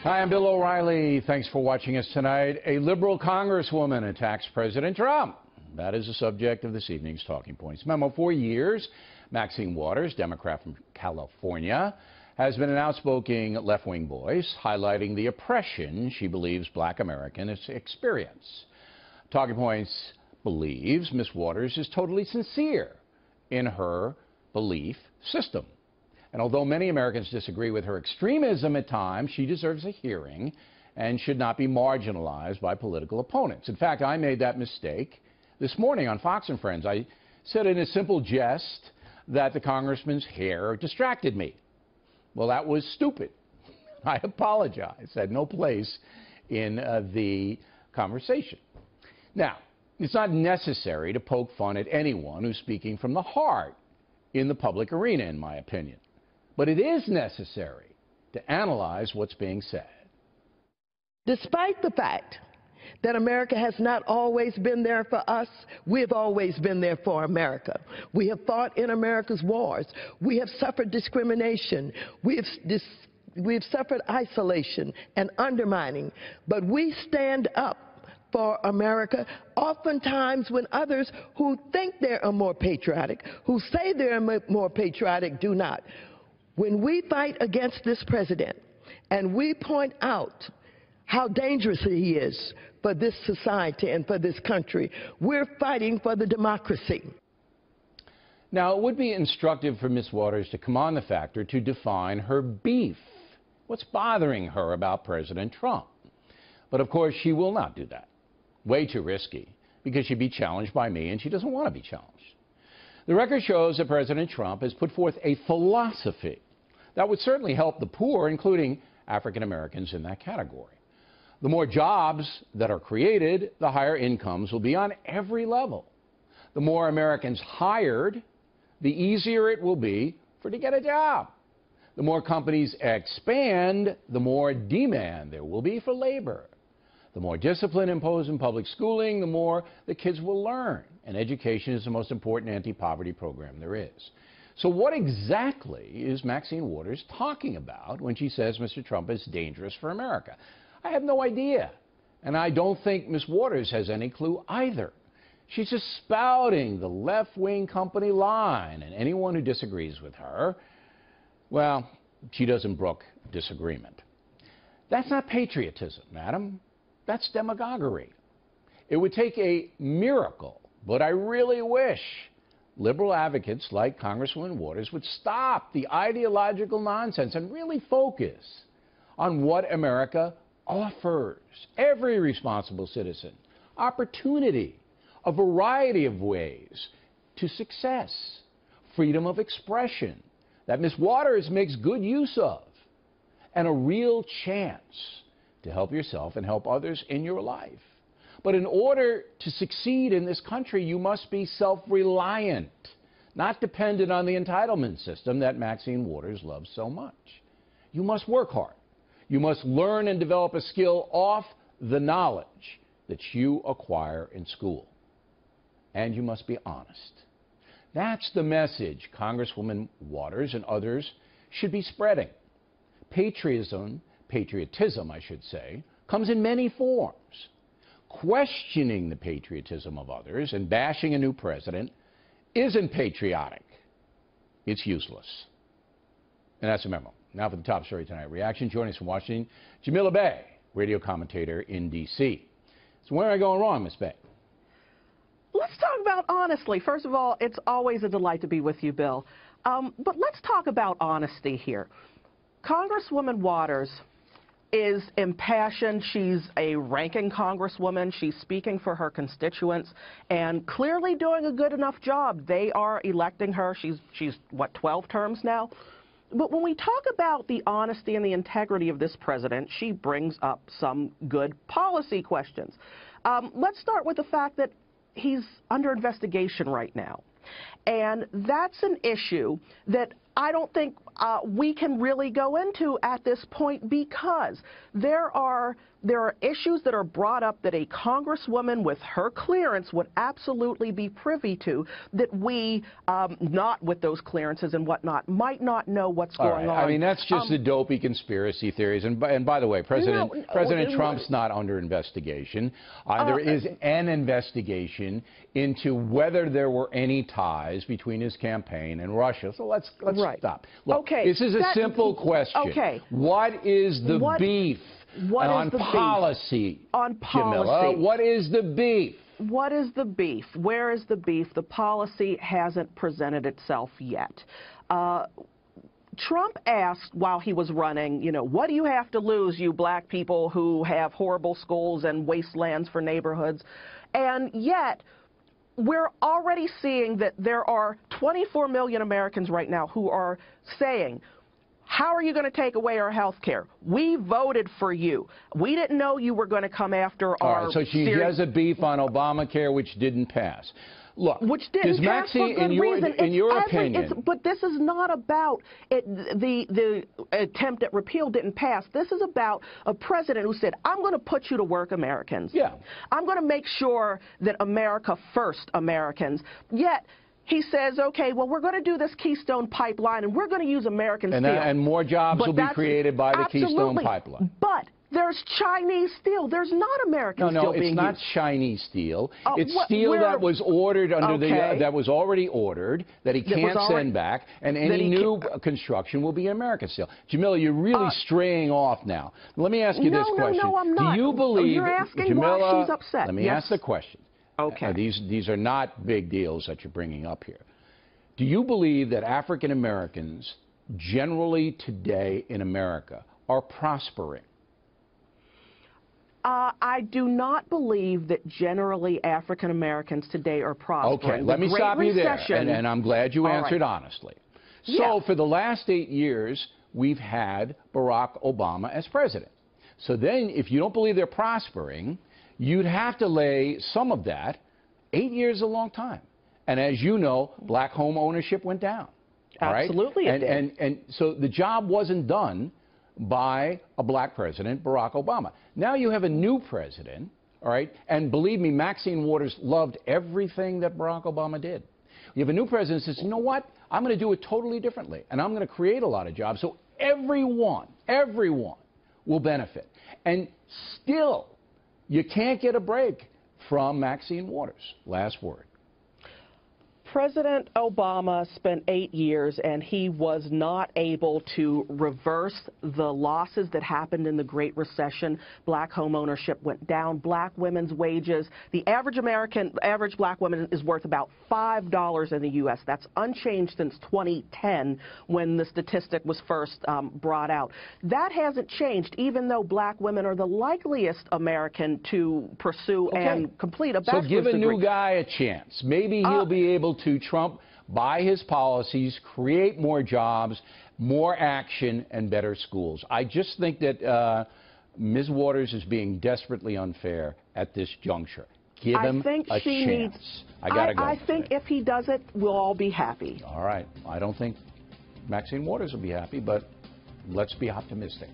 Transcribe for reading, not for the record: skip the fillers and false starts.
Hi, I'm Bill O'Reilly. Thanks for watching us tonight. A liberal congresswoman attacks President Trump. That is the subject of this evening's Talking Points memo. For years, Maxine Waters, Democrat from California, has been an outspoken left-wing voice, highlighting the oppression she believes black Americans experience. Talking Points believes Ms. Waters is totally sincere in her belief system. And although many Americans disagree with her extremism at times, she deserves a hearing and should not be marginalized by political opponents. In fact, I made that mistake this morning on Fox and Friends. I said in a simple jest that the congressman's hair distracted me. Well, that was stupid. I apologize. It had no place in the conversation. Now, it's not necessary to poke fun at anyone who's speaking from the heart in the public arena, in my opinion. But it is necessary to analyze what's being said. Despite the fact that America has not always been there for us, we've always been there for America. We have fought in America's wars. We have suffered discrimination. We have suffered isolation and undermining. But we stand up for America, oftentimes when others who think they are more patriotic, who say they're more patriotic, do not. When we fight against this president and we point out how dangerous he is for this society and for this country, we're fighting for the democracy. Now, it would be instructive for Ms. Waters to come on the factor to define her beef. What's bothering her about President Trump? But of course, she will not do that. Way too risky, because she'd be challenged by me, and she doesn't want to be challenged. The record shows that President Trump has put forth a philosophy that would certainly help the poor, including African Americans in that category. The more jobs that are created, the higher incomes will be on every level. The more Americans hired, the easier it will be to get a job. The more companies expand, the more demand there will be for labor. The more discipline imposed in public schooling, the more the kids will learn. And education is the most important anti-poverty program there is. So what exactly is Maxine Waters talking about when she says Mr. Trump is dangerous for America? I have no idea. And I don't think Ms. Waters has any clue either. She's just spouting the left-wing company line. And anyone who disagrees with her, well, she doesn't brook disagreement. That's not patriotism, madam. That's demagoguery. It would take a miracle, but I really wish liberal advocates like Congresswoman Waters would stop the ideological nonsense and really focus on what America offers every responsible citizen: opportunity, a variety of ways to success, freedom of expression that Ms. Waters makes good use of, and a real chance to help yourself and help others in your life. But in order to succeed in this country, you must be self-reliant, not dependent on the entitlement system that Maxine Waters loves so much. You must work hard. You must learn and develop a skill off the knowledge that you acquire in school. And you must be honest. That's the message Congresswoman Waters and others should be spreading. Patriotism, I should say, comes in many forms. Questioning the patriotism of others and bashing a new president isn't patriotic. It's useless. And that's a memo. Now for the top story tonight. Reaction joining us from Washington, Jamila Bey, radio commentator in D.C. So where am I going wrong, Ms. Bey? Let's talk about honestly. First of all, it's always a delight to be with you, Bill. But let's talk about honesty here. Congresswoman Waters is impassioned. She's a ranking congresswoman. She's speaking for her constituents and clearly doing a good enough job. They are electing her. She's what, 12 terms now? But when we talk about the honesty and the integrity of this president, she brings up some good policy questions. Let's start with the fact that he's under investigation right now. And that's an issue that I don't think we can really go into at this point, because there are issues that are brought up that a congresswoman with her clearance would absolutely be privy to, that we, not with those clearances and whatnot, might not know what's going on. I mean, that's just the dopey conspiracy theories. And by the way, President Trump's not under investigation. There is an investigation into whether there were any ties between his campaign and Russia. So let's stop. Look, this is a simple question. Okay. What is the beef? On policy, Jamila, what is the beef? What is the beef? Where is the beef? The policy hasn't presented itself yet. Trump asked while he was running, you know, what do you have to lose, you black people who have horrible schools and wastelands for neighborhoods? And yet, we're already seeing that there are 24 million Americans right now who are saying, how are you going to take away our health care? We voted for you. We didn't know you were going to come after our... All right, so she has a beef on Obamacare, which didn't pass. Look, which didn't pass for good reason. In your opinion... But this is not about the attempt at repeal didn't pass. This is about a president who said, I'm going to put you to work, Americans. Yeah. I'm going to make sure that America first, Americans. Yet... he says, okay, well, we're going to do this Keystone Pipeline, and we're going to use American steel. And more jobs will be created by the Keystone Pipeline. But there's Chinese steel. There's not American steel being used. No, it's not Chinese steel. It's steel that was ordered under that was already ordered, that he can't send back, and any new construction will be American steel. Jamila, you're really straying off now. Let me ask you this question. No, I'm not. Do you believe... You're asking Jamila, why she's upset. Let me ask the question. Okay. These are not big deals that you're bringing up here. Do you believe that African Americans generally today in America are prospering? I do not believe that generally African Americans today are prospering. Okay, let me stop you there, and I'm glad you answered honestly. So for the last 8 years, we've had Barack Obama as president. So then if you don't believe they're prospering, you'd have to lay some of that. 8 years is a long time. And as you know, black home ownership went down. Absolutely, it did. And so the job wasn't done by a black president, Barack Obama. Now you have a new president, all right? And believe me, Maxine Waters loved everything that Barack Obama did. You have a new president who says, you know what? I'm going to do it totally differently. And I'm going to create a lot of jobs so everyone will benefit. And still, you can't get a break from Maxine Waters. Last word. President Obama spent 8 years, and he was not able to reverse the losses that happened in the Great Recession. Black home ownership went down. Black women's wages. The average black woman is worth about $5 in the U.S. That's unchanged since 2010, when the statistic was first brought out. That hasn't changed, even though black women are the likeliest American to pursue and complete a bachelor's degree. So give a new guy a chance. Maybe he'll be able to trump by his policies, create more jobs, more action, and better schools. I just think that Ms. Waters is being desperately unfair at this juncture. Give him a chance. I gotta go. I think if he does it, we'll all be happy. All right. I don't think Maxine Waters will be happy, but let's be optimistic.